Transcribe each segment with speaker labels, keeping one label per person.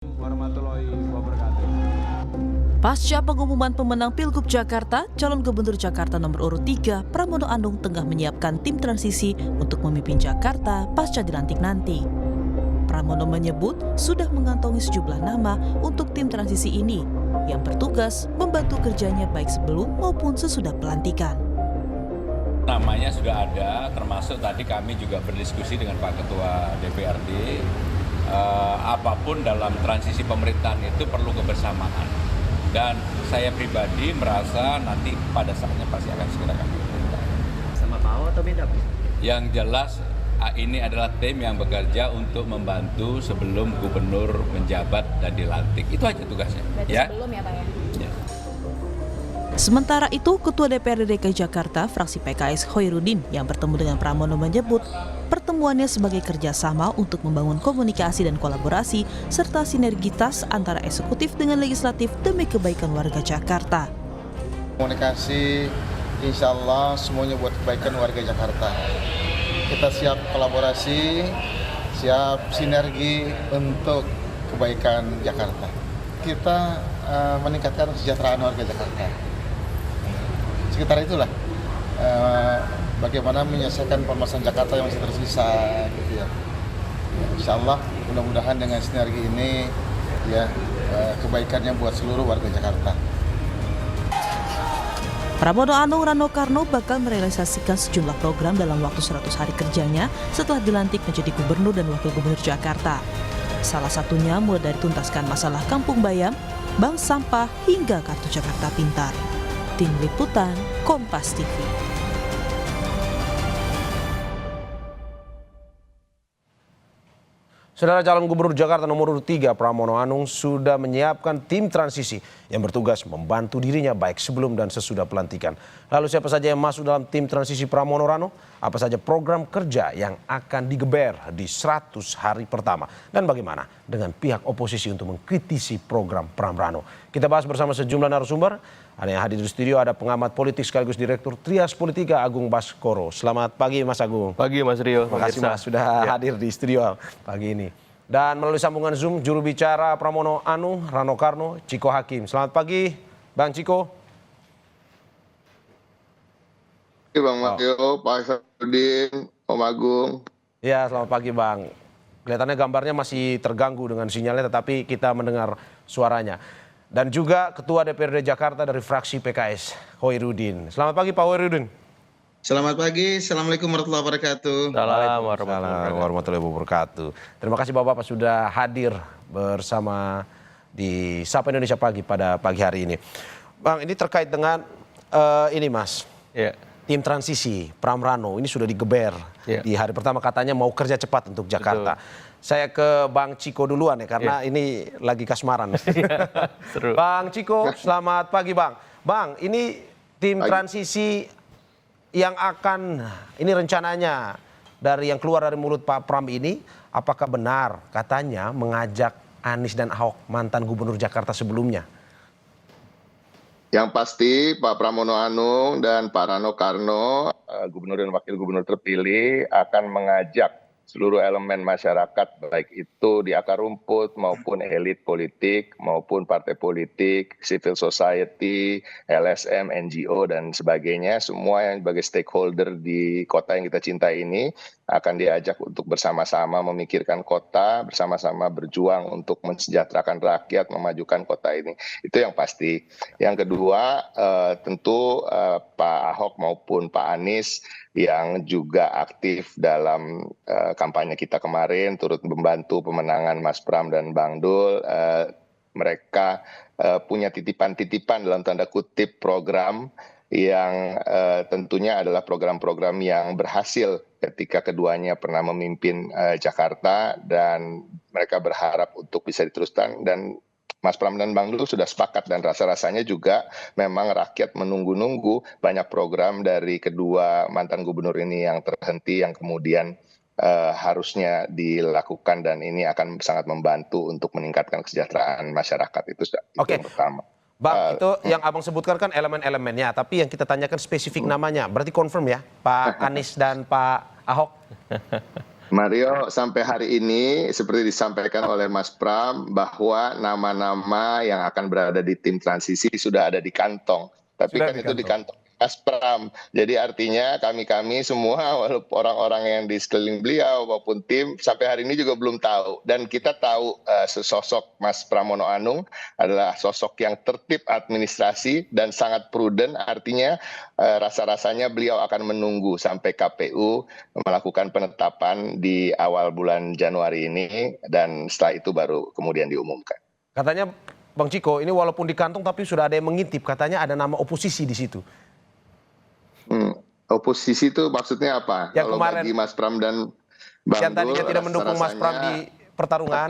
Speaker 1: Warahmatullahi wabarakatuh.
Speaker 2: Pasca pengumuman pemenang Pilgub Jakarta, calon gubernur Jakarta nomor urut 3, Pramono Anung tengah menyiapkan tim transisi untuk memimpin Jakarta pasca dilantik nanti. Pramono menyebut sudah mengantongi sejumlah nama untuk tim transisi ini yang bertugas membantu kerjanya baik sebelum maupun sesudah pelantikan.
Speaker 3: Namanya sudah ada, termasuk tadi kami juga berdiskusi dengan Pak Ketua DPRD. Apapun dalam transisi pemerintahan itu perlu kebersamaan. Dan saya pribadi merasa nanti pada saatnya pasti akan segera kami umumkan.
Speaker 4: Sama Pak Ahok atau beda, Pak?
Speaker 3: Yang jelas ini adalah tim yang bekerja untuk membantu sebelum gubernur menjabat dan dilantik. Itu aja tugasnya.
Speaker 5: Berarti
Speaker 3: Ya.
Speaker 5: sebelum ya Pak ya?
Speaker 3: Ya.
Speaker 2: Sementara itu, Ketua DPRD DKI Jakarta, fraksi PKS Khoirudin yang bertemu dengan Pramono menyebut pertemuannya sebagai kerjasama untuk membangun komunikasi dan kolaborasi serta sinergitas antara eksekutif dengan legislatif demi kebaikan warga Jakarta.
Speaker 6: Komunikasi insya Allah semuanya buat kebaikan warga Jakarta. Kita siap kolaborasi, siap sinergi untuk kebaikan Jakarta. Kita meningkatkan kesejahteraan warga Jakarta. Sekitar itulah bagaimana menyelesaikan permasalahan Jakarta yang masih tersisa gitu ya. Insya Allah mudah-mudahan dengan sinergi ini ya kebaikannya buat seluruh warga Jakarta.
Speaker 2: Pramono Anung Rano Karno bakal merealisasikan sejumlah program dalam waktu 100 hari kerjanya setelah dilantik menjadi gubernur dan wakil gubernur Jakarta. Salah satunya mulai dari tuntaskan masalah kampung bayam, bank sampah hingga kartu Jakarta Pintar. Tim Liputan Kompas TV.
Speaker 7: Saudara, calon gubernur Jakarta nomor urut 3 Pramono Anung sudah menyiapkan tim transisi yang bertugas membantu dirinya baik sebelum dan sesudah pelantikan. Lalu siapa saja yang masuk dalam tim transisi Pramono Rano? Apa saja program kerja yang akan digeber di 100 hari pertama? Dan bagaimana dengan pihak oposisi untuk mengkritisi program Pram Rano? Kita bahas bersama sejumlah narasumber. Ada yang hadir di studio, ada pengamat politik sekaligus Direktur Trias Politika Agung Baskoro. Selamat pagi Mas Agung.
Speaker 4: Pagi Mas Rio.
Speaker 7: Terima kasih Mas sudah hadir di studio pagi ini. Dan melalui sambungan Zoom, juru bicara Pramono Anung, Rano Karno, Ciko Hakim. Selamat pagi Bang Ciko.
Speaker 8: Bang Mario, Pak Sarudin, Om Agung.
Speaker 7: Ya, selamat pagi Bang. Kelihatannya gambarnya masih terganggu dengan sinyalnya, tetapi kita mendengar suaranya. Dan juga Ketua DPRD Jakarta dari fraksi PKS, Khoirudin. Selamat pagi Pak Khoirudin.
Speaker 6: Selamat pagi, Assalamualaikum warahmatullahi wabarakatuh.
Speaker 4: Salam
Speaker 7: Warahmatullahi wabarakatuh. Terima kasih Bapak-Bapak sudah hadir bersama di Sapa Indonesia Pagi pada pagi hari ini. Bang, ini terkait dengan ini Mas.
Speaker 4: Ya.
Speaker 7: Tim transisi Pram Rano ini sudah digeber di hari pertama, katanya mau kerja cepat untuk Jakarta. Betul. Saya ke Bang Ciko duluan ya, karena ini lagi kasmaran.
Speaker 4: Seru.
Speaker 7: Bang Ciko, selamat pagi Bang. Bang, ini tim transisi yang akan, ini rencananya dari yang keluar dari mulut Pak Pram ini, apakah benar katanya mengajak Anies dan Ahok, mantan gubernur Jakarta sebelumnya?
Speaker 8: Yang pasti Pak Pramono Anung dan Pak Rano Karno, gubernur dan wakil gubernur terpilih, akan mengajak seluruh elemen masyarakat, baik itu di akar rumput maupun elit politik maupun partai politik, civil society, LSM, NGO dan sebagainya, semua yang sebagai stakeholder di kota yang kita cintai ini akan diajak untuk bersama-sama memikirkan kota, bersama-sama berjuang untuk mensejahterakan rakyat, memajukan kota ini. Itu yang pasti. Yang kedua, tentu Pak Ahok maupun Pak Anies yang juga aktif dalam kampanye kita kemarin, turut membantu pemenangan Mas Pram dan Bang Dul. Mereka punya titipan-titipan dalam tanda kutip program yang tentunya adalah program-program yang berhasil ketika keduanya pernah memimpin Jakarta, dan mereka berharap untuk bisa diteruskan. Dan Mas Pram dan Bang Dul sudah sepakat, dan rasa-rasanya juga memang rakyat menunggu-nunggu banyak program dari kedua mantan gubernur ini yang terhenti, yang kemudian harusnya dilakukan, dan ini akan sangat membantu untuk meningkatkan kesejahteraan masyarakat. Itu yang pertama.
Speaker 7: Bang, itu yang abang sebutkan kan elemen-elemennya, tapi yang kita tanyakan spesifik namanya. Berarti confirm ya, Pak Anies dan Pak Ahok?
Speaker 8: Mario, sampai hari ini seperti disampaikan oleh Mas Pram bahwa nama-nama yang akan berada di tim transisi sudah ada di kantong. Tapi
Speaker 7: Sudah
Speaker 8: kan
Speaker 7: di
Speaker 8: itu di
Speaker 7: kantong.
Speaker 8: kantong Mas Pram. Jadi artinya kami-kami semua, walaupun orang-orang yang di sekeliling beliau maupun tim, sampai hari ini juga belum tahu. Dan kita tahu sosok Mas Pramono Anung adalah sosok yang tertib administrasi dan sangat prudent. Artinya rasa-rasanya beliau akan menunggu sampai KPU melakukan penetapan di awal bulan Januari ini, dan setelah itu baru kemudian diumumkan.
Speaker 7: Katanya Bang Ciko, ini walaupun di kantong tapi sudah ada yang mengintip, katanya ada nama oposisi di situ.
Speaker 8: Oposisi itu maksudnya apa?
Speaker 7: Yang
Speaker 8: Kalau
Speaker 7: kemarin-
Speaker 8: bagi Mas Pram dan Bang
Speaker 7: Yang tadinya
Speaker 8: Dul,
Speaker 7: tidak mendukung Mas Pram di pertarungan.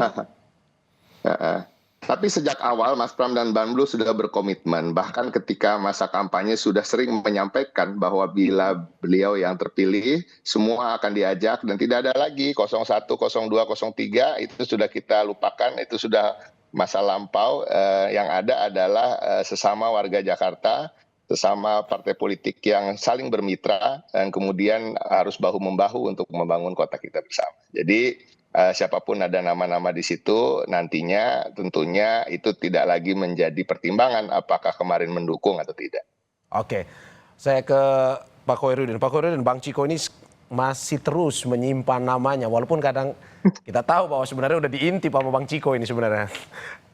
Speaker 8: Tapi sejak awal Mas Pram dan Bang Dul sudah berkomitmen. Bahkan ketika masa kampanye sudah sering menyampaikan bahwa bila beliau yang terpilih, semua akan diajak dan tidak ada lagi 01, 02, 03, itu sudah kita lupakan, itu sudah masa lampau. Yang ada adalah sesama warga Jakarta, sesama partai politik yang saling bermitra dan kemudian harus bahu-membahu untuk membangun kota kita bersama. Jadi siapapun ada nama-nama di situ, nantinya tentunya itu tidak lagi menjadi pertimbangan apakah kemarin mendukung atau tidak.
Speaker 7: Oke, saya ke Pak Khoirudin. Pak Khoirudin, Bang Ciko ini masih terus menyimpan namanya, walaupun kadang kita tahu bahwa sebenarnya udah diintip sama Bang Ciko ini sebenarnya.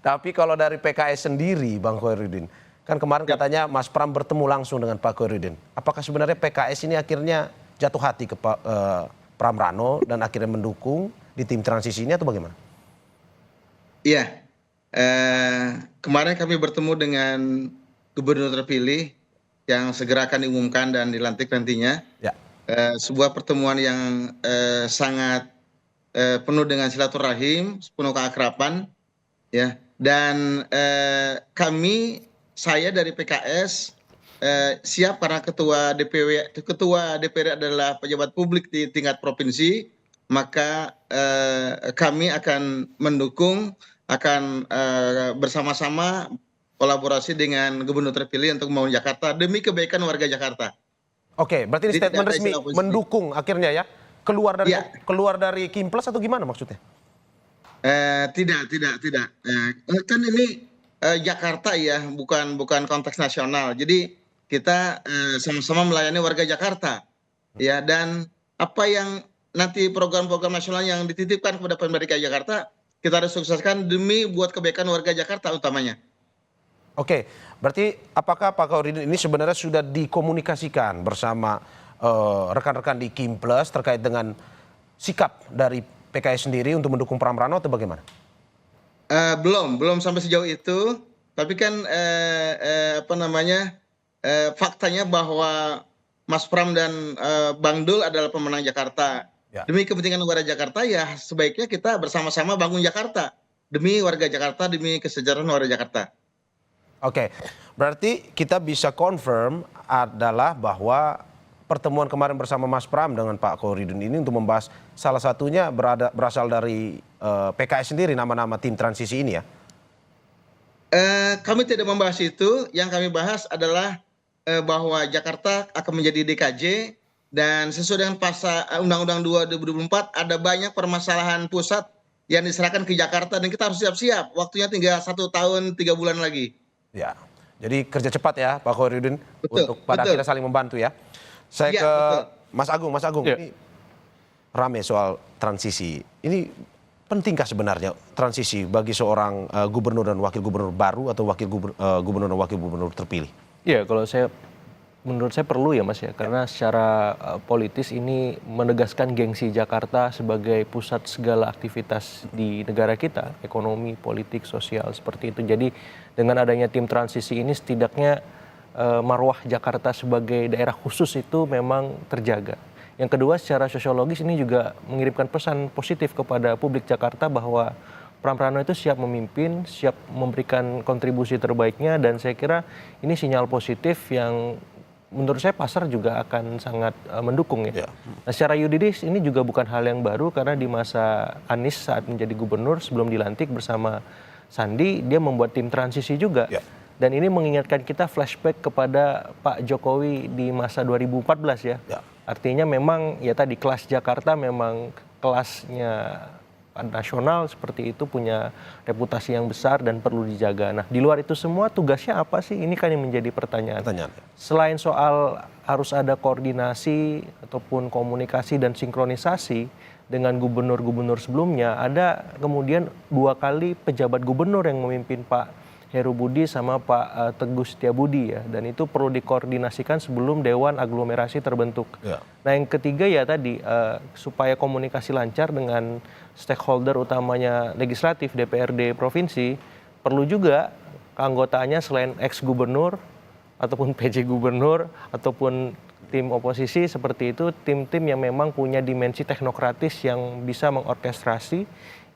Speaker 7: Tapi kalau dari PKS sendiri, Bang Khoirudin, kan kemarin katanya Mas Pram bertemu langsung dengan Pak Khoirudin. Apakah sebenarnya PKS ini akhirnya jatuh hati ke Pak Pram Rano dan akhirnya mendukung di tim transisi ini atau bagaimana?
Speaker 5: Iya, kemarin kami bertemu dengan gubernur terpilih yang segera akan diumumkan dan dilantik nantinya.
Speaker 7: Ya.
Speaker 5: Sebuah pertemuan yang sangat penuh dengan silaturahim, penuh keakraban, ya. Dan saya dari PKS siap karena ketua DPR adalah pejabat publik di tingkat provinsi, maka kami akan mendukung, akan bersama-sama kolaborasi dengan gubernur terpilih untuk membangun Jakarta demi kebaikan warga Jakarta.
Speaker 7: Oke, berarti ini
Speaker 5: Jadi
Speaker 7: statement
Speaker 5: tidak ada
Speaker 7: resmi
Speaker 5: istilah oposisi.
Speaker 7: mendukung akhirnya ya?
Speaker 5: Ya.
Speaker 7: Keluar dari Kimplas atau gimana maksudnya?
Speaker 5: Tidak. Kan ini Jakarta ya, bukan konteks nasional. Jadi kita sama-sama melayani warga Jakarta, ya. Dan apa yang nanti program-program nasional yang dititipkan kepada pemerintah Jakarta, kita harus sukseskan demi buat kebaikan warga Jakarta utamanya.
Speaker 7: Oke, berarti apakah Pak Khoirudin ini sebenarnya sudah dikomunikasikan bersama rekan-rekan di Kimplas terkait dengan sikap dari PKS sendiri untuk mendukung Pram Rano atau bagaimana?
Speaker 5: Belum sampai sejauh itu. Tapi kan faktanya bahwa Mas Pram dan Bang Dul adalah pemenang Jakarta.
Speaker 7: Ya.
Speaker 5: Demi kepentingan warga Jakarta, ya sebaiknya kita bersama-sama bangun Jakarta demi warga Jakarta, demi kesejahteraan warga Jakarta.
Speaker 7: Oke, berarti kita bisa confirm adalah bahwa pertemuan kemarin bersama Mas Pram dengan Pak Khoirudin ini untuk membahas salah satunya berasal dari PKS sendiri, nama-nama tim transisi ini ya?
Speaker 5: Kami tidak membahas itu. Yang kami bahas adalah bahwa Jakarta akan menjadi DKJ dan sesuai dengan pasal Undang-Undang 2 2024 ada banyak permasalahan pusat yang diserahkan ke Jakarta dan kita harus siap-siap. Waktunya tinggal 1 tahun 3 bulan lagi.
Speaker 7: Ya, jadi kerja cepat ya Pak Khoirudin untuk pada
Speaker 5: betul.
Speaker 7: akhirnya saling membantu ya. Saya
Speaker 5: Ya,
Speaker 7: ke
Speaker 5: betul.
Speaker 7: Mas Agung,
Speaker 4: Ya.
Speaker 7: ini rame soal transisi. Ini pentingkah sebenarnya transisi bagi seorang gubernur dan wakil gubernur baru atau gubernur dan wakil gubernur terpilih?
Speaker 4: Iya, menurut saya perlu ya Mas ya, karena secara politis ini menegaskan gengsi Jakarta sebagai pusat segala aktivitas di negara kita, ekonomi, politik, sosial, seperti itu. Jadi dengan adanya tim transisi ini setidaknya marwah Jakarta sebagai daerah khusus itu memang terjaga. Yang kedua, secara sosiologis ini juga mengirimkan pesan positif kepada publik Jakarta bahwa Pram Rano itu siap memimpin, siap memberikan kontribusi terbaiknya, dan saya kira ini sinyal positif yang menurut saya pasar juga akan sangat mendukung ya. Nah, secara yuridis ini juga bukan hal yang baru karena di masa Anies saat menjadi gubernur sebelum dilantik bersama Sandi, dia membuat tim transisi juga.
Speaker 7: Ya.
Speaker 4: Dan ini mengingatkan kita flashback kepada Pak Jokowi di masa 2014 ya.
Speaker 7: Ya.
Speaker 4: Artinya memang ya tadi kelas Jakarta memang kelasnya nasional seperti itu punya reputasi yang besar dan perlu dijaga. Nah, di luar itu semua tugasnya apa sih? Ini kan yang menjadi pertanyaan. Selain soal harus ada koordinasi ataupun komunikasi dan sinkronisasi dengan gubernur-gubernur sebelumnya, ada kemudian 2 kali pejabat gubernur yang memimpin Pak Heru Budi sama Pak Teguh Setiabudi ya, dan itu perlu dikoordinasikan sebelum Dewan Aglomerasi terbentuk. Nah, yang ketiga ya tadi supaya komunikasi lancar dengan stakeholder utamanya legislatif DPRD provinsi, perlu juga keanggotaannya selain ex-gubernur ataupun PJ gubernur ataupun tim oposisi seperti itu, tim-tim yang memang punya dimensi teknokratis yang bisa mengorkestrasi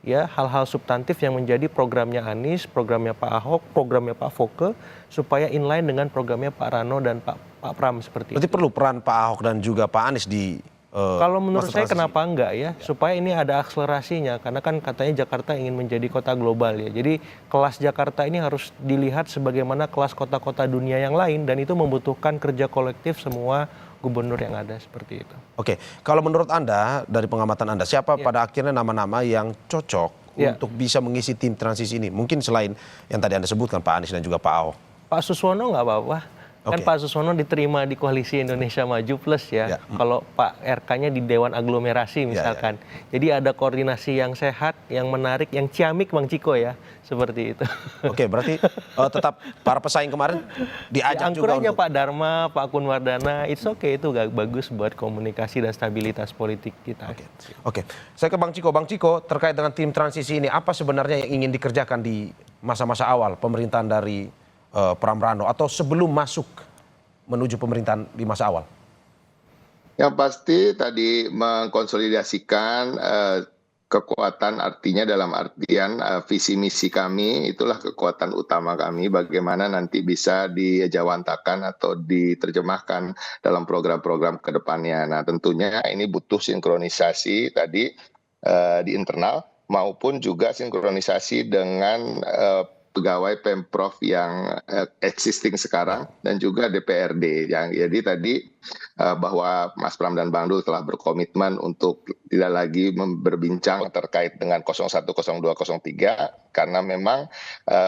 Speaker 4: ya hal-hal substantif yang menjadi programnya Anies, programnya Pak Ahok, programnya Pak Foke, supaya inline dengan programnya Pak Rano dan Pak Pram seperti itu.
Speaker 7: Berarti perlu peran Pak Ahok dan juga Pak Anies di
Speaker 4: kalau menurut saya kenapa enggak ya, supaya ini ada akselerasinya, karena kan katanya Jakarta ingin menjadi kota global ya. Jadi kelas Jakarta ini harus dilihat sebagaimana kelas kota-kota dunia yang lain, dan itu membutuhkan kerja kolektif semua gubernur yang ada seperti itu.
Speaker 7: Oke, kalau menurut Anda, dari pengamatan Anda, siapa pada akhirnya nama-nama yang cocok untuk bisa mengisi tim transisi ini? Mungkin selain yang tadi Anda sebutkan, Pak Anies dan juga Pak Ahok.
Speaker 4: Pak Suswono nggak apa-apa. Kan Pak Suswono diterima di Koalisi Indonesia Maju Plus ya. Kalau Pak RK-nya di Dewan Aglomerasi misalkan. Jadi ada koordinasi yang sehat, yang menarik, yang ciamik Bang Ciko ya. Seperti itu.
Speaker 7: Oke, berarti tetap para pesaing kemarin diajak juga
Speaker 4: angkurannya
Speaker 7: untuk...
Speaker 4: Pak Dharma, Pak Kunwardana, it's okay, itu gak bagus buat komunikasi dan stabilitas politik kita.
Speaker 7: Oke. Saya ke Bang Ciko. Bang Ciko, terkait dengan tim transisi ini, apa sebenarnya yang ingin dikerjakan di masa-masa awal pemerintahan dari Pram Rano atau sebelum masuk menuju pemerintahan di masa awal?
Speaker 8: Yang pasti tadi mengkonsolidasikan kekuatan, artinya dalam artian visi misi kami, itulah kekuatan utama kami, bagaimana nanti bisa dijawantakan atau diterjemahkan dalam program-program ke depannya. Nah, tentunya ini butuh sinkronisasi tadi di internal maupun juga sinkronisasi dengan pegawai Pemprov yang existing sekarang dan juga DPRD. Jadi tadi bahwa Mas Pram dan Bang Dul telah berkomitmen untuk tidak lagi berbincang terkait dengan 01, 02, 03 karena memang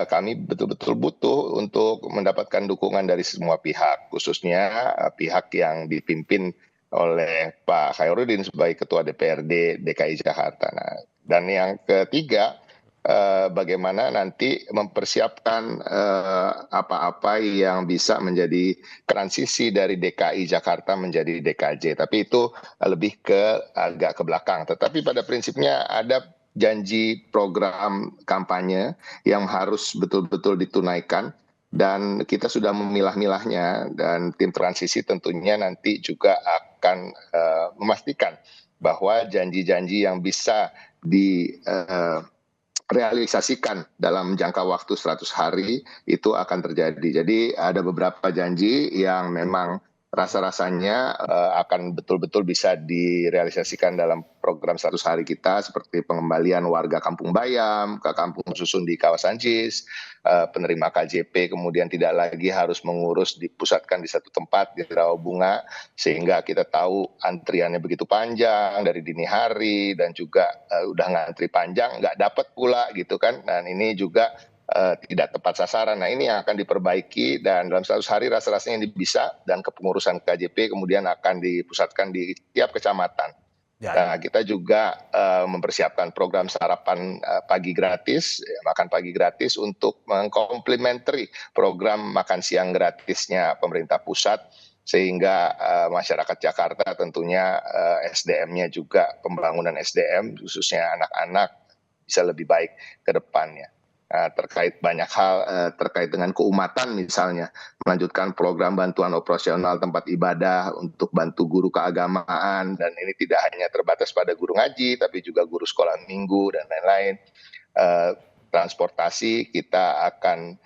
Speaker 8: kami betul-betul butuh untuk mendapatkan dukungan dari semua pihak, khususnya pihak yang dipimpin oleh Pak Khairuddin sebagai Ketua DPRD DKI Jakarta. Nah, dan yang ketiga, bagaimana nanti mempersiapkan apa-apa yang bisa menjadi transisi dari DKI Jakarta menjadi DKJ. Tapi itu lebih agak ke belakang. Tetapi pada prinsipnya ada janji program kampanye yang harus betul-betul ditunaikan. Dan kita sudah memilah-milahnya, dan tim transisi tentunya nanti juga akan memastikan bahwa janji-janji yang bisa realisasikan dalam jangka waktu 100 hari itu akan terjadi. Jadi ada beberapa janji yang memang rasa-rasanya akan betul-betul bisa direalisasikan dalam program 100 hari kita, seperti pengembalian warga Kampung Bayam ke kampung susun di kawasan JIS, penerima KJP kemudian tidak lagi harus mengurus dipusatkan di satu tempat di Rawabunga, sehingga kita tahu antriannya begitu panjang dari dini hari dan juga udah ngantri panjang nggak dapat pula gitu kan. Nah, ini juga tidak tepat sasaran. Nah, ini yang akan diperbaiki, dan dalam 100 hari rasa-rasanya ini bisa, dan kepengurusan KJP kemudian akan dipusatkan di tiap kecamatan. Nah, kita juga mempersiapkan program sarapan pagi gratis, makan pagi gratis untuk mengkomplementari program makan siang gratisnya pemerintah pusat, sehingga masyarakat Jakarta tentunya SDM-nya juga, pembangunan SDM khususnya anak-anak bisa lebih baik ke depannya. Terkait banyak hal terkait dengan keumatan, misalnya melanjutkan program bantuan operasional tempat ibadah untuk bantu guru keagamaan, dan ini tidak hanya terbatas pada guru ngaji tapi juga guru sekolah minggu dan lain-lain. Transportasi kita akan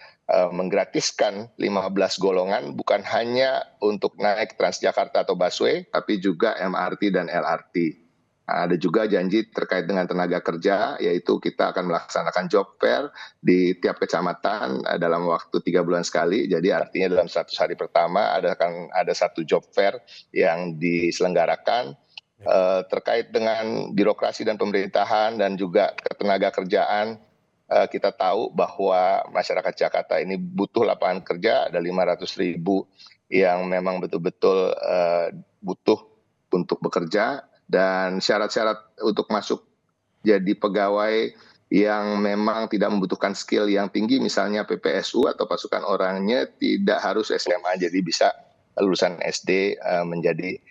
Speaker 8: menggratiskan 15 golongan, bukan hanya untuk naik Transjakarta atau busway tapi juga MRT dan LRT. Ada juga janji terkait dengan tenaga kerja, yaitu kita akan melaksanakan job fair di tiap kecamatan dalam waktu 3 bulan sekali. Jadi artinya dalam 100 hari pertama akan ada satu job fair yang diselenggarakan, terkait dengan birokrasi dan pemerintahan dan juga ketenaga kerjaan. Kita tahu bahwa masyarakat Jakarta ini butuh lapangan kerja, ada 500.000 yang memang betul-betul butuh untuk bekerja, dan syarat-syarat untuk masuk jadi pegawai yang memang tidak membutuhkan skill yang tinggi, misalnya PPSU atau pasukan orangnya tidak harus SMA, jadi bisa lulusan SD menjadi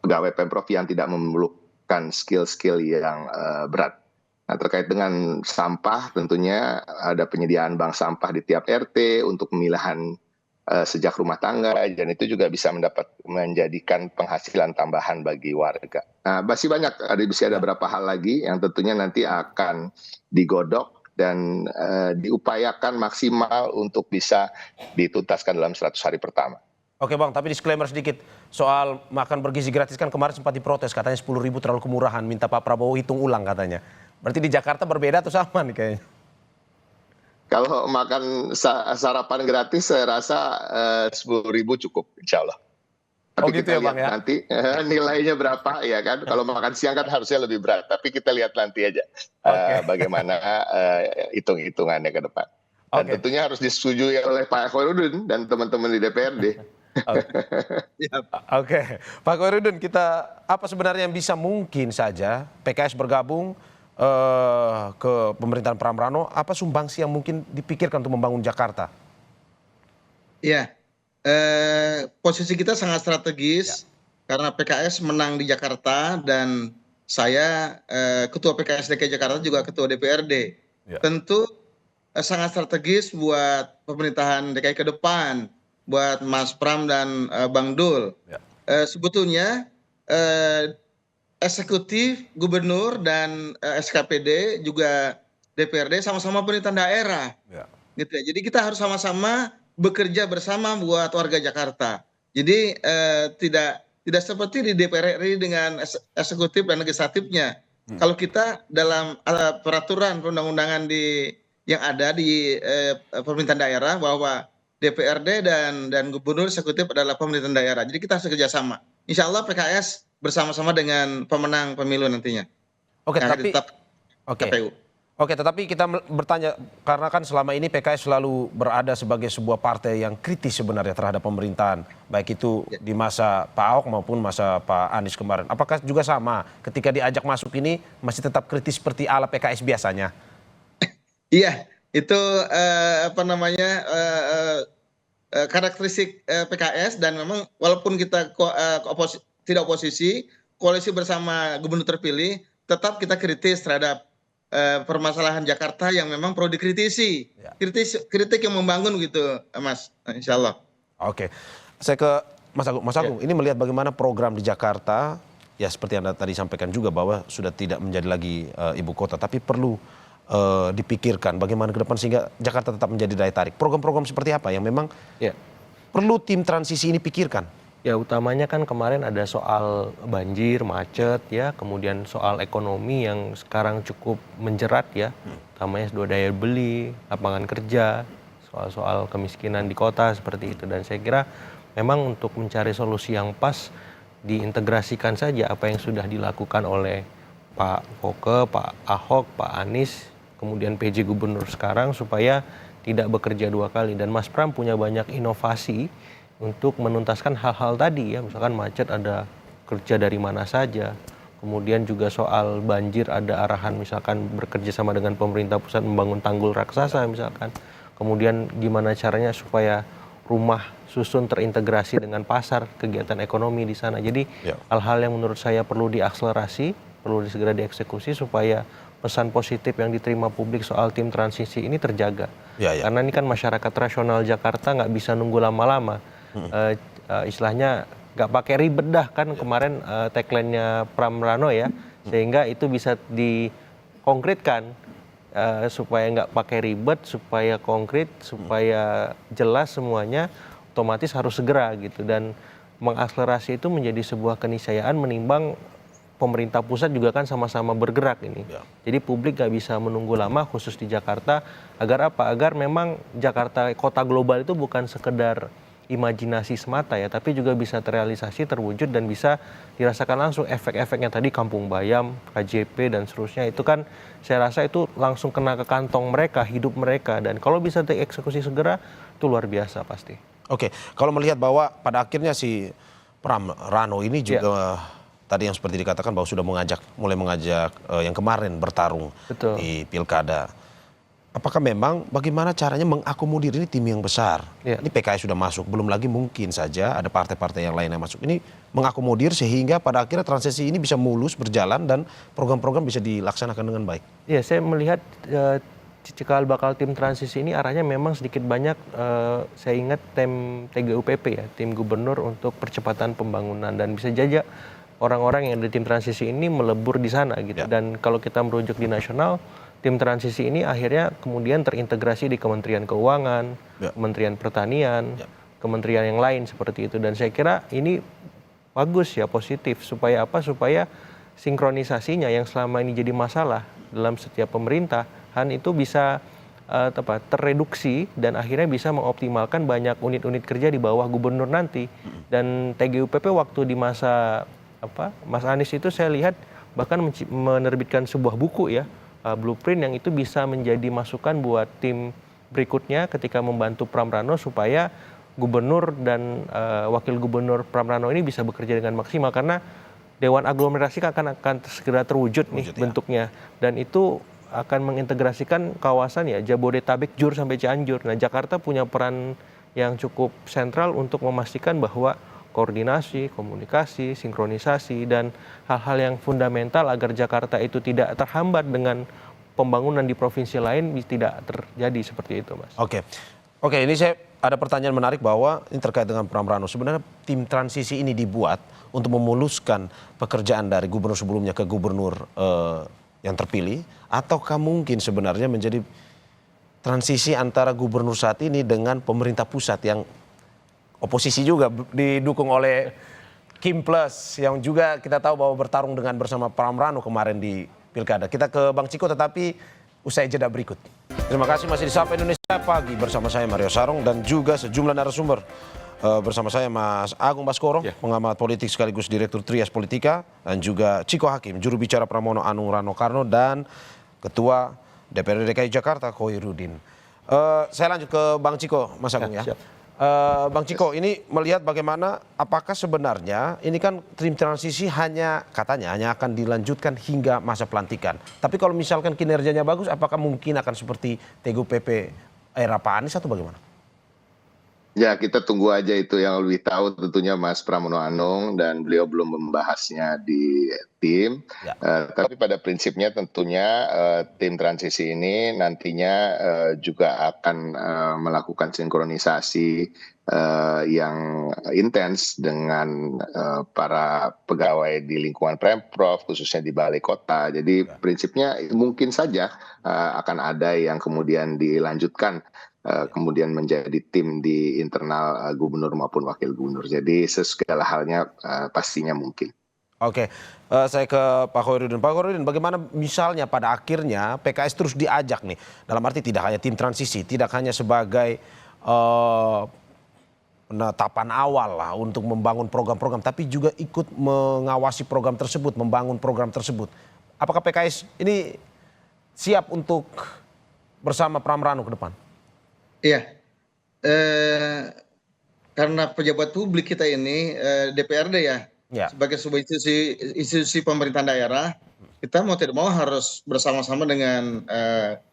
Speaker 8: pegawai Pemprov yang tidak memerlukan skill-skill yang berat. Nah, terkait dengan sampah, tentunya ada penyediaan bank sampah di tiap RT untuk pemilahan sejak rumah tangga, dan itu juga bisa menjadikan penghasilan tambahan bagi warga. Nah, masih banyak, ada beberapa hal lagi yang tentunya nanti akan digodok dan diupayakan maksimal untuk bisa dituntaskan dalam 100 hari pertama.
Speaker 7: Oke Bang, tapi disclaimer sedikit soal makan bergizi gratis, kan kemarin sempat diprotes, katanya 10.000 terlalu kemurahan, minta Pak Prabowo hitung ulang katanya. Berarti di Jakarta berbeda atau sama nih kayaknya?
Speaker 8: Kalau makan sarapan gratis saya rasa 10.000 cukup, insya Allah. Tapi
Speaker 7: gitu
Speaker 8: kita
Speaker 7: ya, Bang,
Speaker 8: lihat
Speaker 7: ya?
Speaker 8: nanti nilainya berapa, ya kan? Kalau makan siang kan harusnya lebih berat, tapi kita lihat nanti aja bagaimana hitung-hitungannya ke depan. Dan tentunya harus disetujui oleh Pak Khairuddin dan teman-teman di DPRD.
Speaker 7: Oke, Pak Khairuddin, apa sebenarnya yang bisa mungkin saja PKS bergabung ke pemerintahan Pramrano, apa sumbangsi yang mungkin dipikirkan untuk membangun Jakarta?
Speaker 5: Ya, posisi kita sangat strategis karena PKS menang di Jakarta dan saya Ketua PKS DKI Jakarta juga Ketua DPRD. Tentu sangat strategis buat pemerintahan DKI ke depan, buat Mas Pram dan Bang Dul. Sebetulnya eksekutif, gubernur, dan SKPD juga DPRD sama-sama pemerintahan daerah. Gitu ya. Jadi kita harus sama-sama bekerja bersama buat warga Jakarta. Jadi tidak seperti di DPR RI dengan eksekutif dan legislatifnya. Kalau kita dalam peraturan perundang-undangan yang ada di pemerintahan daerah bahwa DPRD dan gubernur eksekutif adalah pemerintahan daerah. Jadi kita harus kerjasama. Insya Allah PKS bersama-sama dengan pemenang pemilu nantinya.
Speaker 7: Oke, tetapi kita bertanya, karena kan selama ini PKS selalu berada sebagai sebuah partai yang kritis sebenarnya terhadap pemerintahan, baik itu di masa Pak Ahok maupun masa Pak Anies kemarin. Apakah juga sama ketika diajak masuk ini masih tetap kritis seperti ala PKS biasanya?
Speaker 5: Iya, itu karakteristik PKS, dan memang walaupun kita tidak oposisi, koalisi bersama gubernur terpilih, tetap kita kritis terhadap permasalahan Jakarta yang memang perlu dikritisi. Kritik yang membangun gitu, Mas, insya Allah.
Speaker 7: Oke, saya ke Mas Agung. Mas Agung, ini melihat bagaimana program di Jakarta, ya seperti Anda tadi sampaikan juga bahwa sudah tidak menjadi lagi ibu kota, tapi perlu dipikirkan bagaimana ke depan sehingga Jakarta tetap menjadi daya tarik. Program-program seperti apa yang memang perlu tim transisi ini pikirkan?
Speaker 4: Ya, utamanya kan kemarin ada soal banjir, macet ya, kemudian soal ekonomi yang sekarang cukup menjerat ya, utamanya daya beli, lapangan kerja, soal kemiskinan di kota seperti itu. Dan saya kira memang untuk mencari solusi yang pas, diintegrasikan saja apa yang sudah dilakukan oleh Pak Foke, Pak Ahok, Pak Anies, kemudian PJ Gubernur sekarang, supaya tidak bekerja dua kali. Dan Mas Pram punya banyak inovasi untuk menuntaskan hal-hal tadi ya, misalkan macet ada kerja dari mana saja, kemudian juga soal banjir ada arahan misalkan bekerja sama dengan pemerintah pusat membangun tanggul raksasa misalkan, kemudian gimana caranya supaya rumah susun terintegrasi dengan pasar, kegiatan ekonomi di sana. Jadi hal-hal yang menurut saya perlu diakselerasi, perlu segera dieksekusi supaya pesan positif yang diterima publik soal tim transisi ini terjaga. Karena ini kan masyarakat rasional Jakarta nggak bisa nunggu lama-lama. Istilahnya nggak pakai ribet dah kan kemarin tagline-nya Pramrano ya, sehingga itu bisa dikonkretkan supaya nggak pakai ribet, supaya konkret, supaya jelas semuanya, otomatis harus segera gitu. Dan mengakselerasi itu menjadi sebuah keniscayaan menimbang pemerintah pusat juga kan sama-sama bergerak ini. Jadi publik nggak bisa menunggu lama, khusus di Jakarta, agar apa? Agar memang Jakarta kota global itu bukan sekedar imajinasi semata ya, tapi juga bisa terrealisasi, terwujud dan bisa dirasakan langsung efek-efeknya tadi Kampung Bayam, KJP dan seterusnya. Itu kan saya rasa itu langsung kena ke kantong mereka, hidup mereka, dan kalau bisa dieksekusi segera itu luar biasa pasti.
Speaker 7: Oke, kalau melihat bahwa pada akhirnya si Pram Rano ini juga tadi yang seperti dikatakan bahwa sudah mulai mengajak yang kemarin bertarung
Speaker 4: Betul.
Speaker 7: di Pilkada. Apakah memang bagaimana caranya mengakomodir ini tim yang besar?
Speaker 4: Ya.
Speaker 7: Ini PKS sudah masuk, belum lagi mungkin saja ada partai-partai yang lain yang masuk. Ini mengakomodir sehingga pada akhirnya transisi ini bisa mulus berjalan dan program-program bisa dilaksanakan dengan baik.
Speaker 4: Ya, saya melihat cikal bakal tim transisi ini arahnya memang sedikit banyak, saya ingat TGUPP ya, tim gubernur untuk percepatan pembangunan, dan bisa saja orang-orang yang ada di tim transisi ini melebur di sana gitu.
Speaker 7: Ya.
Speaker 4: Dan kalau kita merujuk di nasional, tim transisi ini akhirnya kemudian terintegrasi di Kementerian Keuangan,
Speaker 7: Ya.
Speaker 4: Kementerian Pertanian,
Speaker 7: Ya.
Speaker 4: kementerian yang lain seperti itu. Dan saya kira ini bagus ya, positif. Supaya apa? Supaya sinkronisasinya yang selama ini jadi masalah dalam setiap pemerintahan itu bisa terreduksi dan akhirnya bisa mengoptimalkan banyak unit-unit kerja di bawah gubernur nanti. Dan TGUPP waktu di masa Mas Anies itu saya lihat bahkan menerbitkan sebuah buku ya, blueprint yang itu bisa menjadi masukan buat tim berikutnya ketika membantu Pram Rano supaya gubernur dan wakil gubernur Pram Rano ini bisa bekerja dengan maksimal, karena Dewan Aglomerasi akan segera terwujud nih bentuknya, dan itu akan mengintegrasikan kawasan ya Jabodetabek, Jur sampai Cianjur. Nah, Jakarta punya peran yang cukup sentral untuk memastikan bahwa koordinasi, komunikasi, sinkronisasi, dan hal-hal yang fundamental agar Jakarta itu tidak terhambat dengan pembangunan di provinsi lain tidak terjadi seperti itu, Mas.
Speaker 7: Oke, ini saya ada pertanyaan menarik bahwa ini terkait dengan Pram Rano. Sebenarnya tim transisi ini dibuat untuk memuluskan pekerjaan dari gubernur sebelumnya ke gubernur yang terpilih, ataukah mungkin sebenarnya menjadi transisi antara gubernur saat ini dengan pemerintah pusat yang oposisi juga didukung oleh Kim Plus yang juga kita tahu bahwa bertarung bersama Pram Rano kemarin di Pilkada. Kita ke Bang Ciko tetapi usai jeda berikut. Terima kasih masih di Sapa Indonesia Pagi bersama saya Mario Sarong dan juga sejumlah narasumber. Bersama saya Mas Agung Baskoro, pengamat politik sekaligus Direktur Trias Politika, dan juga Ciko Hakim, juru bicara Pramono Anung Rano Karno, dan Ketua DPRD DKI Jakarta Khoirudin. Saya lanjut ke Bang Ciko, Mas Agung ya. Bang Ciko, ini melihat bagaimana apakah sebenarnya ini kan tim transisi katanya hanya akan dilanjutkan hingga masa pelantikan. Tapi kalau misalkan kinerjanya bagus, apakah mungkin akan seperti TGUPP era Pak Anies atau bagaimana?
Speaker 8: Ya, kita tunggu aja itu, yang lebih tahu tentunya Mas Pramono Anung, dan beliau belum membahasnya di tim.
Speaker 7: Ya.
Speaker 8: Tapi pada prinsipnya tentunya tim transisi ini nantinya juga akan melakukan sinkronisasi yang intens dengan para pegawai di lingkungan Pemprov, khususnya di balai kota. Jadi prinsipnya mungkin saja akan ada yang kemudian dilanjutkan kemudian menjadi tim di internal gubernur maupun wakil gubernur. Jadi segala halnya pastinya mungkin.
Speaker 7: Oke, saya ke Pak Khoirudin. Pak Khoirudin, bagaimana misalnya pada akhirnya PKS terus diajak nih, dalam arti tidak hanya tim transisi, tidak hanya sebagai penetapan awal lah untuk membangun program-program, tapi juga ikut mengawasi program tersebut, membangun program tersebut. Apakah PKS ini siap untuk bersama Pram Rano ke depan?
Speaker 5: Iya, karena pejabat publik kita ini DPRD ya, sebagai sebuah institusi pemerintahan daerah, kita mau tidak mau harus bersama-sama dengan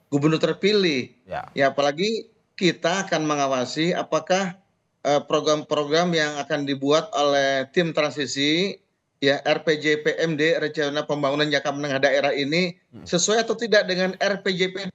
Speaker 5: gubernur terpilih. Ya, apalagi kita akan mengawasi apakah program-program yang akan dibuat oleh tim transisi ya RPJPMD, Rencana Pembangunan Jangka Menengah Daerah ini sesuai atau tidak dengan RPJP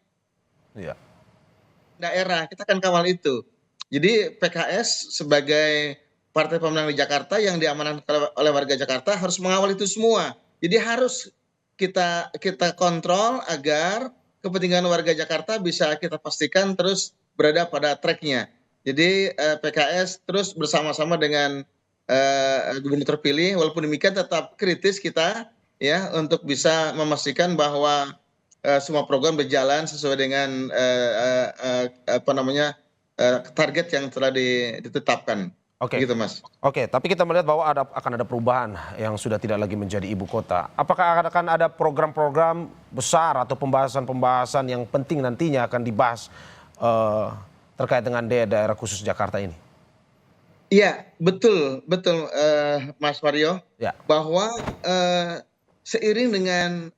Speaker 5: daerah. Kita akan kawal itu. Jadi PKS sebagai partai pemenang di Jakarta yang diamanahkan oleh warga Jakarta harus mengawal itu semua. Jadi harus kita kontrol agar kepentingan warga Jakarta bisa kita pastikan terus berada pada tracknya. Jadi PKS terus bersama-sama dengan gubernur terpilih, walaupun demikian tetap kritis kita ya untuk bisa memastikan bahwa semua program berjalan sesuai dengan target yang telah ditetapkan.
Speaker 7: Oke.
Speaker 5: Begitu, Mas.
Speaker 7: Oke, tapi kita melihat bahwa akan ada perubahan yang sudah tidak lagi menjadi ibu kota. Apakah akan ada program-program besar atau pembahasan-pembahasan yang penting nantinya akan dibahas terkait dengan daerah khusus Jakarta ini?
Speaker 5: Iya, betul, Mas Mario.
Speaker 7: Ya.
Speaker 5: Bahwa seiring dengan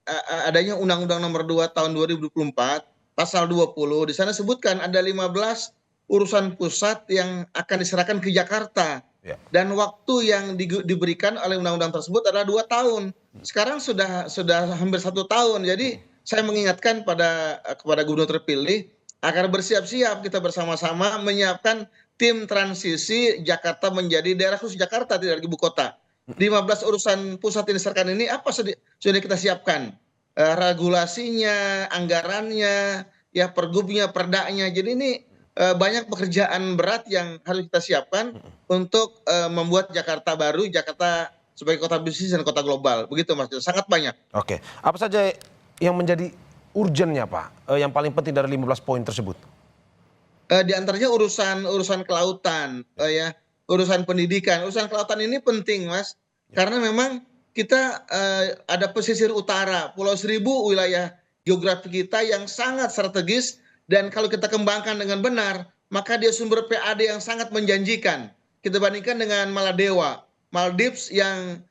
Speaker 5: adanya Undang-Undang Nomor 2 Tahun 2024, Pasal 20, di sana sebutkan ada 15 urusan pusat yang akan diserahkan ke Jakarta.
Speaker 7: Ya.
Speaker 5: Dan waktu yang diberikan oleh undang-undang tersebut adalah 2 tahun. Sekarang sudah hampir 1 tahun. Jadi saya mengingatkan kepada gubernur terpilih agar bersiap-siap kita bersama-sama menyiapkan tim transisi Jakarta menjadi daerah khusus Jakarta, tidak lagi ibu kota. 15 urusan pusat yang diserahkan ini apa sudah kita siapkan? Regulasinya, anggarannya, ya pergubnya, perdanya. Jadi ini banyak pekerjaan berat yang harus kita siapkan untuk membuat Jakarta baru, Jakarta sebagai kota bisnis dan kota global. Begitu, Mas. Sangat banyak.
Speaker 7: Oke, apa saja yang menjadi urgennya, Pak? Yang paling penting dari 15 poin tersebut?
Speaker 5: Di antaranya urusan kelautan, ya, urusan pendidikan. Urusan kelautan ini penting, Mas, karena memang kita ada pesisir utara, Pulau Seribu, wilayah geografi kita yang sangat strategis. Dan kalau kita kembangkan dengan benar, maka dia sumber PAD yang sangat menjanjikan. Kita bandingkan dengan Maladewa, Maldives yang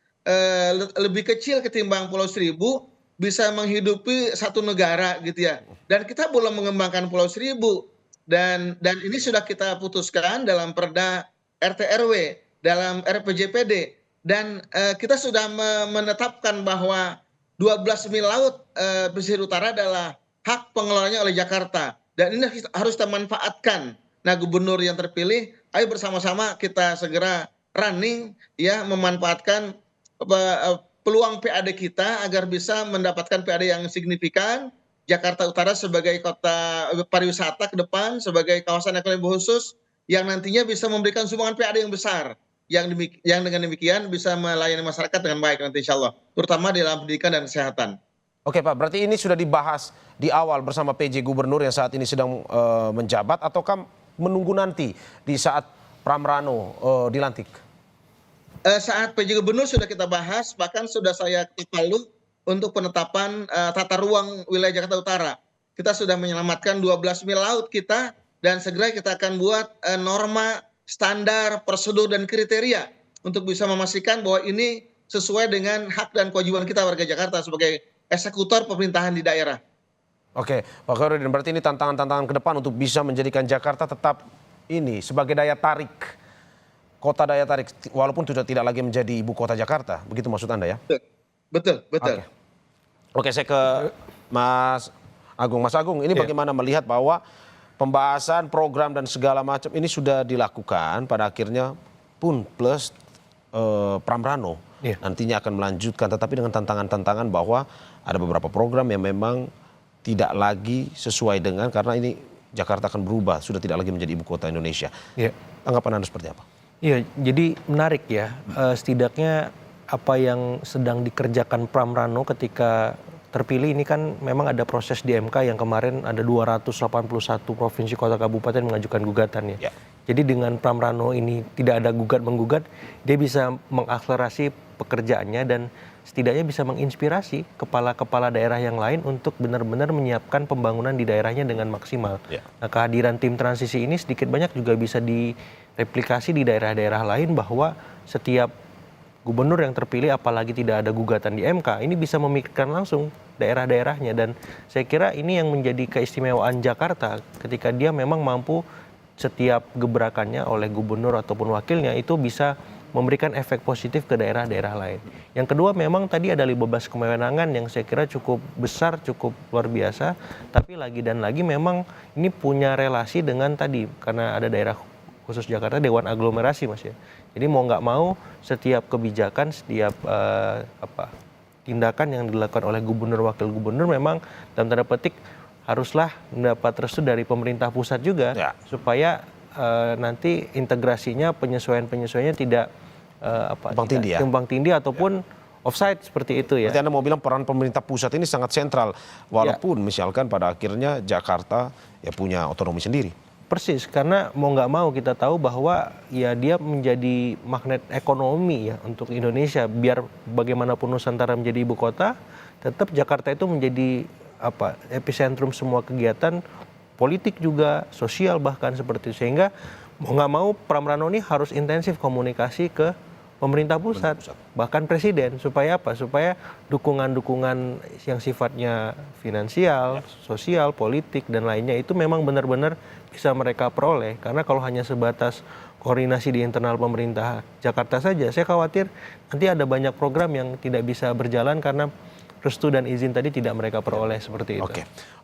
Speaker 5: lebih kecil ketimbang Pulau Seribu, bisa menghidupi satu negara gitu ya. Dan kita belum mengembangkan Pulau Seribu. Dan ini sudah kita putuskan dalam Perda RT/RW, dalam RPJPD. Dan kita sudah menetapkan bahwa 12 mil laut pesisir utara adalah hak pengelolanya oleh Jakarta. Dan ini harus kita manfaatkan. Nah, gubernur yang terpilih, ayo bersama-sama kita segera running, ya, memanfaatkan peluang PAD kita agar bisa mendapatkan PAD yang signifikan. Jakarta Utara sebagai kota pariwisata ke depan, sebagai kawasan ekonomi khusus yang nantinya bisa memberikan sumbangan PAD yang besar. Yang dengan demikian bisa melayani masyarakat dengan baik nanti insya Allah. Terutama di dalam pendidikan dan kesehatan.
Speaker 7: Oke, Pak, berarti ini sudah dibahas di awal bersama PJ Gubernur yang saat ini sedang menjabat, ataukah menunggu nanti di saat Pramrano dilantik?
Speaker 5: Saat PJ Gubernur sudah kita bahas, bahkan sudah saya kepalu untuk penetapan tata ruang wilayah Jakarta Utara. Kita sudah menyelamatkan 12 mil laut kita, dan segera kita akan buat norma, standar, prosedur, dan kriteria untuk bisa memastikan bahwa ini sesuai dengan hak dan kewajiban kita warga Jakarta sebagai eksekutor pemerintahan di daerah.
Speaker 7: Oke, Pak Khairuddin, berarti ini tantangan-tantangan ke depan untuk bisa menjadikan Jakarta tetap ini sebagai daya tarik, kota daya tarik, walaupun sudah tidak lagi menjadi ibu kota Jakarta. Begitu maksud Anda ya?
Speaker 5: Betul.
Speaker 7: Oke, saya ke Mas Agung. Mas Agung, ini bagaimana melihat bahwa pembahasan program dan segala macam ini sudah dilakukan, pada akhirnya pun plus Pramrano nantinya akan melanjutkan, tetapi dengan tantangan-tantangan bahwa ada beberapa program yang memang tidak lagi sesuai dengan, karena ini Jakarta akan berubah, sudah tidak lagi menjadi ibu kota Indonesia. Tanggapan Anda seperti apa?
Speaker 4: Iya, jadi menarik ya, setidaknya apa yang sedang dikerjakan Pramrano ketika terpilih ini kan memang ada proses di MK yang kemarin ada 281 provinsi kota kabupaten mengajukan gugatan ya. Jadi dengan Pramrano ini tidak ada gugat-menggugat, dia bisa mengakselerasi pekerjaannya dan setidaknya bisa menginspirasi kepala-kepala daerah yang lain untuk benar-benar menyiapkan pembangunan di daerahnya dengan maksimal. Nah, kehadiran tim transisi ini sedikit banyak juga bisa direplikasi di daerah-daerah lain, bahwa setiap gubernur yang terpilih apalagi tidak ada gugatan di MK ini bisa memikirkan langsung daerah-daerahnya, dan saya kira ini yang menjadi keistimewaan Jakarta ketika dia memang mampu setiap gebrakannya oleh gubernur ataupun wakilnya itu bisa memberikan efek positif ke daerah-daerah lain. Yang kedua, memang tadi ada 15 kewenangan yang saya kira cukup besar, cukup luar biasa, tapi lagi dan lagi memang ini punya relasi dengan tadi, karena ada daerah khusus Jakarta, Dewan Aglomerasi, Mas ya. Jadi mau nggak mau setiap kebijakan, setiap tindakan yang dilakukan oleh gubernur, wakil gubernur memang dalam tanda petik haruslah mendapat restu dari pemerintah pusat juga, supaya nanti integrasinya, penyesuaian-penyesuaiannya tidak tumpang tindih ataupun offside seperti itu ya.
Speaker 7: Berarti Anda mau bilang peran pemerintah pusat ini sangat sentral, walaupun misalkan pada akhirnya Jakarta ya punya otonomi sendiri.
Speaker 4: persis, karena mau nggak mau kita tahu bahwa ya dia menjadi magnet ekonomi ya untuk Indonesia. Biar bagaimanapun Nusantara menjadi ibu kota, tetap Jakarta itu menjadi epicentrum semua kegiatan politik juga, sosial bahkan seperti itu. Sehingga mau nggak mau Pramrano ini harus intensif komunikasi ke pemerintah pusat, bahkan presiden, supaya apa? Supaya dukungan-dukungan yang sifatnya finansial, sosial, politik, dan lainnya itu memang benar-benar bisa mereka peroleh. Karena kalau hanya sebatas koordinasi di internal pemerintah Jakarta saja, saya khawatir nanti ada banyak program yang tidak bisa berjalan karena restu dan izin tadi tidak mereka peroleh seperti itu.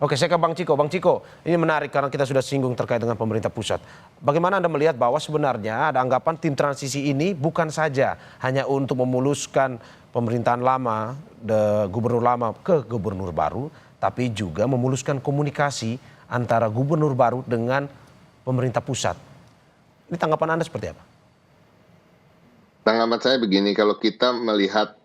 Speaker 7: Oke, saya ke Bang Ciko. Bang Ciko, ini menarik karena kita sudah singgung terkait dengan pemerintah pusat. Bagaimana Anda melihat bahwa sebenarnya ada anggapan tim transisi ini bukan saja hanya untuk memuluskan pemerintahan lama, gubernur lama ke gubernur baru, tapi juga memuluskan komunikasi antara gubernur baru dengan pemerintah pusat. Ini tanggapan Anda seperti apa?
Speaker 8: Tanggapan saya begini, kalau kita melihat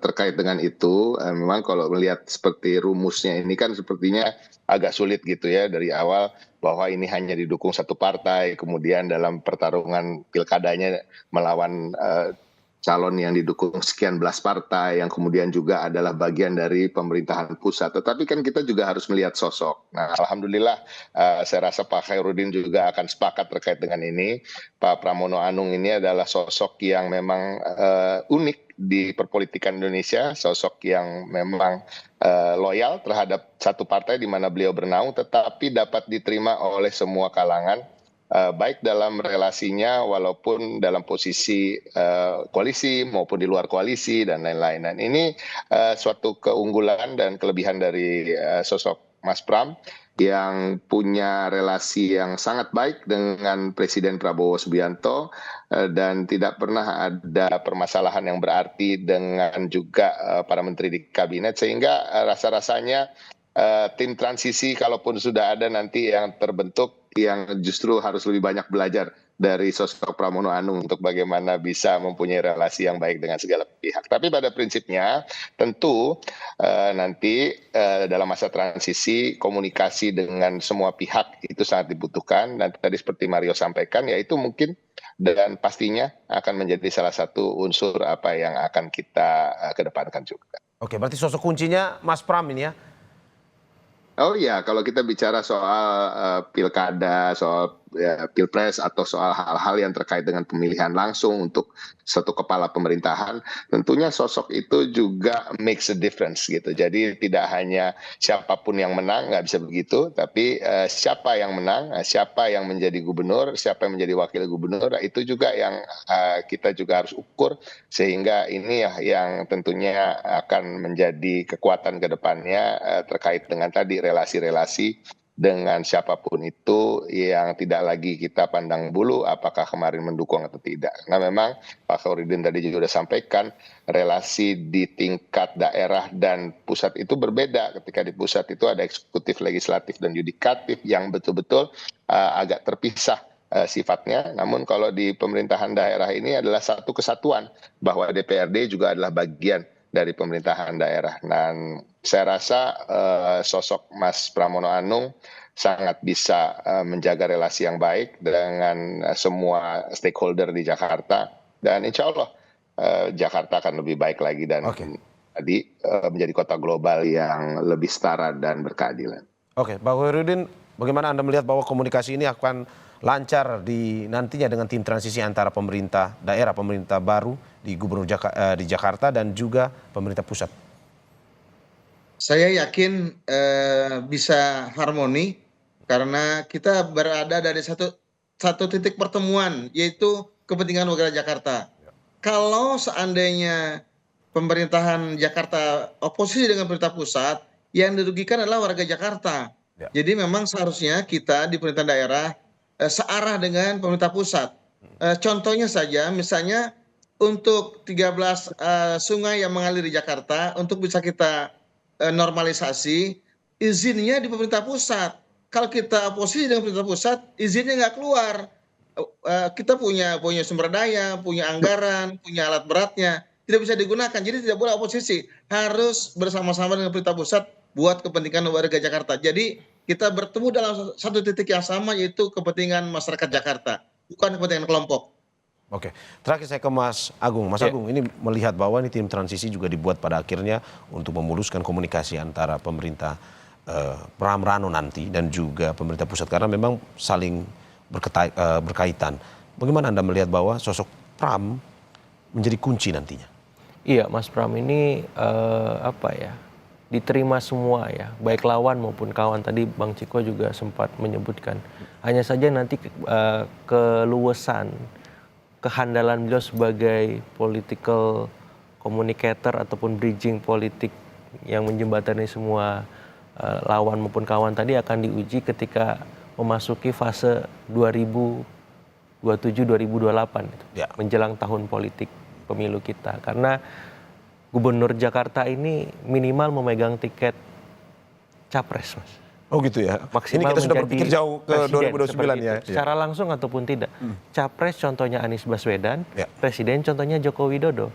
Speaker 8: terkait dengan itu, memang kalau melihat seperti rumusnya ini kan sepertinya agak sulit gitu ya dari awal bahwa ini hanya didukung satu partai, kemudian dalam pertarungan pilkadanya melawan calon yang didukung sekian belas partai, yang kemudian juga adalah bagian dari pemerintahan pusat. Tetapi kan kita juga harus melihat sosok. Nah, alhamdulillah saya rasa Pak Khairuddin juga akan sepakat terkait dengan ini. Pak Pramono Anung ini adalah sosok yang memang unik di perpolitikan Indonesia, sosok yang memang loyal terhadap satu partai di mana beliau bernaung, tetapi dapat diterima oleh semua kalangan, baik dalam relasinya walaupun dalam posisi koalisi maupun di luar koalisi dan lain-lain. Dan ini suatu keunggulan dan kelebihan dari sosok Mas Pram yang punya relasi yang sangat baik dengan Presiden Prabowo Subianto dan tidak pernah ada permasalahan yang berarti dengan juga para menteri di kabinet, sehingga rasa-rasanya tim transisi kalaupun sudah ada nanti yang terbentuk, yang justru harus lebih banyak belajar dari sosok Pramono Anung untuk bagaimana bisa mempunyai relasi yang baik dengan segala pihak. Tapi pada prinsipnya tentu nanti dalam masa transisi komunikasi dengan semua pihak itu sangat dibutuhkan, dan tadi seperti Mario sampaikan, yaitu mungkin dan pastinya akan menjadi salah satu unsur apa yang akan kita kedepankan juga.
Speaker 7: Oke, berarti sosok kuncinya Mas Pram ini ya?
Speaker 8: Oh iya, kalau kita bicara soal pilkada, soal pilpres atau soal hal-hal yang terkait dengan pemilihan langsung untuk satu kepala pemerintahan, tentunya sosok itu juga makes a difference gitu. Jadi tidak hanya siapapun yang menang, nggak bisa begitu, tapi siapa yang menang, siapa yang menjadi gubernur, siapa yang menjadi wakil gubernur, itu juga yang kita juga harus ukur, sehingga ini ya yang tentunya akan menjadi kekuatan ke depannya terkait dengan tadi relasi-relasi dengan siapapun itu, yang tidak lagi kita pandang bulu apakah kemarin mendukung atau tidak. Nah memang Pak Khairuddin tadi juga sudah sampaikan, relasi di tingkat daerah dan pusat itu berbeda. Ketika di pusat itu ada eksekutif, legislatif, dan yudikatif yang betul-betul agak terpisah sifatnya. Namun kalau di pemerintahan daerah ini adalah satu kesatuan, bahwa DPRD juga adalah bagian dari pemerintahan daerah. Dan saya rasa sosok Mas Pramono Anung sangat bisa menjaga relasi yang baik dengan semua stakeholder di Jakarta, dan insya Allah Jakarta akan lebih baik lagi dan tadi menjadi kota global yang lebih setara dan berkeadilan.
Speaker 7: Oke, Pak Khairuddin, bagaimana Anda melihat bahwa komunikasi ini akan lancar di nantinya dengan tim transisi antara pemerintah daerah, pemerintah baru di Gubernur di Jakarta dan juga pemerintah pusat?
Speaker 5: Saya yakin bisa harmoni karena kita berada dari satu titik pertemuan, yaitu kepentingan warga Jakarta. Kalau seandainya pemerintahan Jakarta oposisi dengan pemerintah pusat, yang dirugikan adalah warga Jakarta. Jadi memang seharusnya kita di pemerintah daerah searah dengan pemerintah pusat. Contohnya saja, misalnya untuk 13 sungai yang mengalir di Jakarta, untuk bisa kita normalisasi, izinnya di pemerintah pusat. Kalau kita oposisi dengan pemerintah pusat, izinnya nggak keluar. Kita punya sumber daya, punya anggaran, punya alat beratnya, tidak bisa digunakan. Jadi tidak boleh oposisi, harus bersama-sama dengan pemerintah pusat buat kepentingan warga Jakarta. Jadi kita bertemu dalam satu titik yang sama, yaitu kepentingan masyarakat Jakarta, bukan kepentingan kelompok.
Speaker 7: Oke, terakhir saya ke Mas Agung. Mas Agung, ini melihat bahwa ini tim transisi juga dibuat pada akhirnya untuk memuluskan komunikasi antara pemerintah Pram Rano nanti dan juga pemerintah pusat karena memang saling berkaitan. Bagaimana Anda melihat bahwa sosok Pram menjadi kunci nantinya?
Speaker 4: Iya, Mas Pram ini diterima semua ya, baik lawan maupun kawan. Tadi Bang Ciko juga sempat menyebutkan. Hanya saja nanti keluasan, kehandalan beliau sebagai political communicator ataupun bridging politik yang menjembatani semua lawan maupun kawan tadi akan diuji ketika memasuki fase 2027-2028 gitu, menjelang tahun politik pemilu kita. Karena Gubernur Jakarta ini minimal memegang tiket capres, Mas.
Speaker 7: Oh gitu ya.
Speaker 4: Maksimal
Speaker 7: ini kita sudah
Speaker 4: menjadi
Speaker 7: berpikir jauh ke
Speaker 4: presiden,
Speaker 7: 2029 ya.
Speaker 4: secara langsung ataupun tidak. Capres contohnya Anies Baswedan, presiden contohnya Joko Widodo.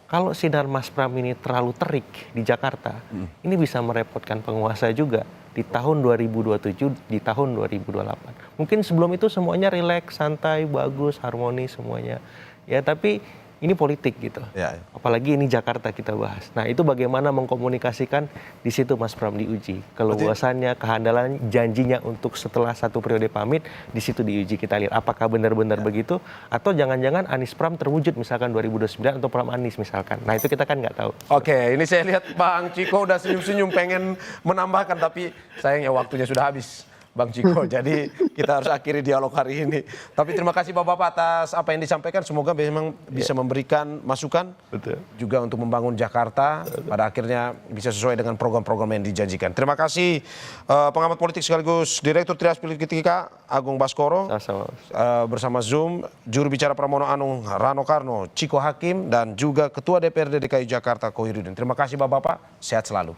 Speaker 4: Kalau sinar Mas Pram ini terlalu terik di Jakarta, ini bisa merepotkan penguasa juga di tahun 2027, di tahun 2028. Mungkin sebelum itu semuanya rileks, santai, bagus, harmonis semuanya. Ya, tapi ini politik gitu. Apalagi ini Jakarta kita bahas. Nah, itu bagaimana mengkomunikasikan, di situ Mas Pram diuji. Keluasannya, kehandalan, janjinya untuk setelah satu periode pamit, di situ diuji. Kita lihat apakah benar-benar begitu atau jangan-jangan Anies Pram terwujud misalkan 2029 atau Pram Anies misalkan. Nah, itu kita kan nggak tahu.
Speaker 7: Oke, ini saya lihat Bang Ciko udah senyum-senyum pengen menambahkan tapi sayangnya waktunya sudah habis. Bang Ciko, jadi kita harus akhiri dialog hari ini. Tapi terima kasih Bapak-Bapak atas apa yang disampaikan. Semoga memang bisa memberikan masukan juga untuk membangun Jakarta. Pada akhirnya bisa sesuai dengan program-program yang dijanjikan. Terima kasih pengamat politik sekaligus Direktur Trias Politika Agung Baskoro. Bersama Zoom, juru bicara Pramono Anung Rano Karno, Ciko Hakim, dan juga Ketua DPRD DKI Jakarta Koirudin. Terima kasih Bapak-Bapak, sehat selalu.